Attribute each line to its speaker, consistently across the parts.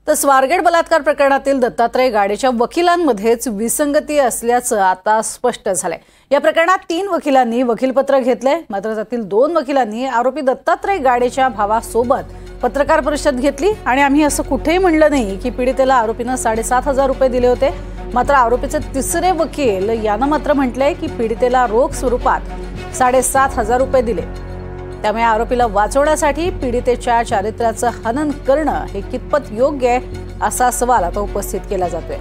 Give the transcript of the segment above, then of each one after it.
Speaker 1: तर स्वारगेट बलात्कार प्रकरणातील दत्तात्रय गाडेच्या वकिलांमध्येच विसंगती असल्याचं आता स्पष्ट झालंय। या प्रकरणात 3 वकिलांनी वकीलपत्र घेतले, मात्र त्यातील 2 वकिलांनी आरोपी दत्तात्रय गाडेच्या भावासोबत पत्रकार परिषद घेतली आणि आम्ही असं कुठेही म्हणलं नाही की पीडितेला आरोपीने 7,500 रुपये दिले होते। मात्र आरोपीचे तिसरे वकील यानं मात्र म्हटलंय की पीडितेला रोख स्वरूपात 7,500 रुपये दिले। त्यामुळे आरोपीला वाचवण्यासाठी पीडितेच्या चारित्र्याचं हनन करणं हे कितपत योग्य आहे असा सवाल आता उपस्थित केला जातोय।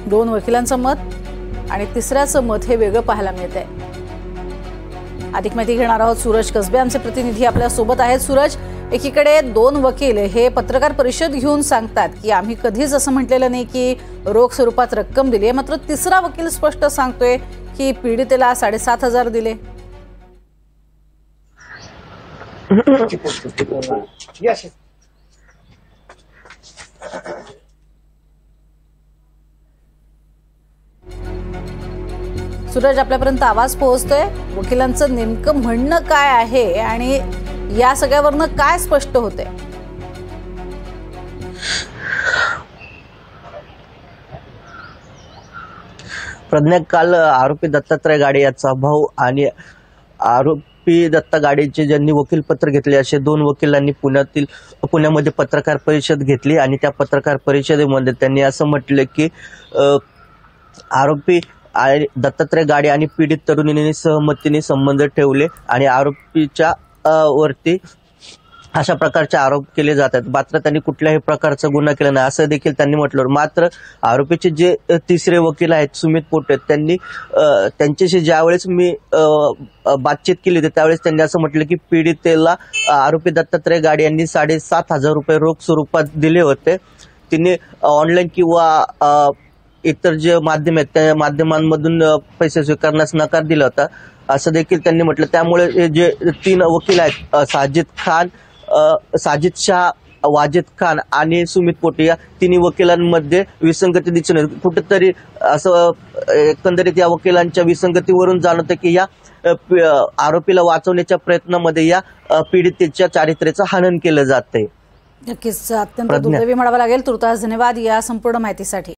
Speaker 1: 2 वकिलांचं मत आणि तिसऱ्याचं मत हे वेगळं पाहायला मिळतंय। अधिक माहिती घेणार आहोत सूरज कसबे आमचे प्रतिनिधी आपल्या सोबत आहेत। सूरज, एकीकडे 2 वकील हे पत्रकार परिषद घेऊन सांगतात की आम्ही कधीच असं म्हटलेलं नाही की रोख स्वरूपात रक्कम दिली आहे, मात्र तिसरा वकील स्पष्ट सांगतोय की पीडितेला 7,500 दिले। सूरज, आपल्यापर्यंत आवाज पोहोचतोय। वकिलांचं नेमकं म्हणणं काय आहे आणि या सगळ्यावरनं काय स्पष्ट होतंय?
Speaker 2: प्रज्ञा, काल आरोपी दत्तात्रय गाडे याचा भाऊ आणि आरोपी दत्ता गाडेचे ज्यांनी वकीलपत्र घेतले असे 2 वकिलांनी पुण्यामध्ये पत्रकार परिषद घेतली आणि त्या पत्रकार परिषदेमध्ये त्यांनी असं म्हटलं की आरोपी दत्तात्रय गाडे आणि पीडित तरुणीने सहमतीने संबंध ठेवले आणि आरोपीच्या वरती अशा प्रकारचे आरोप केले जातात, मात्र त्यांनी कुठल्याही प्रकारचा गुन्हा केला नाही असं देखील त्यांनी म्हटलं। मात्र आरोपीचे जे तिसरे वकील आहेत सुमित पोटे, त्यांच्याशी ज्यावेळेस मी बातचीत केली होती त्यावेळेस त्यांनी असं म्हटलं की पीडितेला आरोपी दत्तात्रय गाडे यांनी 7,500 रुपये रोख स्वरूपात दिले होते। तिने ऑनलाईन किंवा इतर जे माध्यम आहेत त्या माध्यमांमधून पैसे स्वीकारण्यास नकार दिला होता असं देखील त्यांनी म्हटलं। त्यामुळे जे 3 वकील आहेत साजिद शाह, वाजिद खान आणि सुमित पोटे या 3 वकिलांमध्ये विसंगती दिसून येते। कुठेतरी असं एकंदरीत या वकिलांच्या विसंगतीवरून जाणवतं की या आरोपीला वाचवण्याच्या प्रयत्नामध्ये या पीडितेच्या चारित्र्याचं हनन केलं जातंय।
Speaker 1: नक्कीच अत्यंत दुर्दैवी म्हणावं लागेल। तुर्तास धन्यवाद या संपूर्ण माहितीसाठी।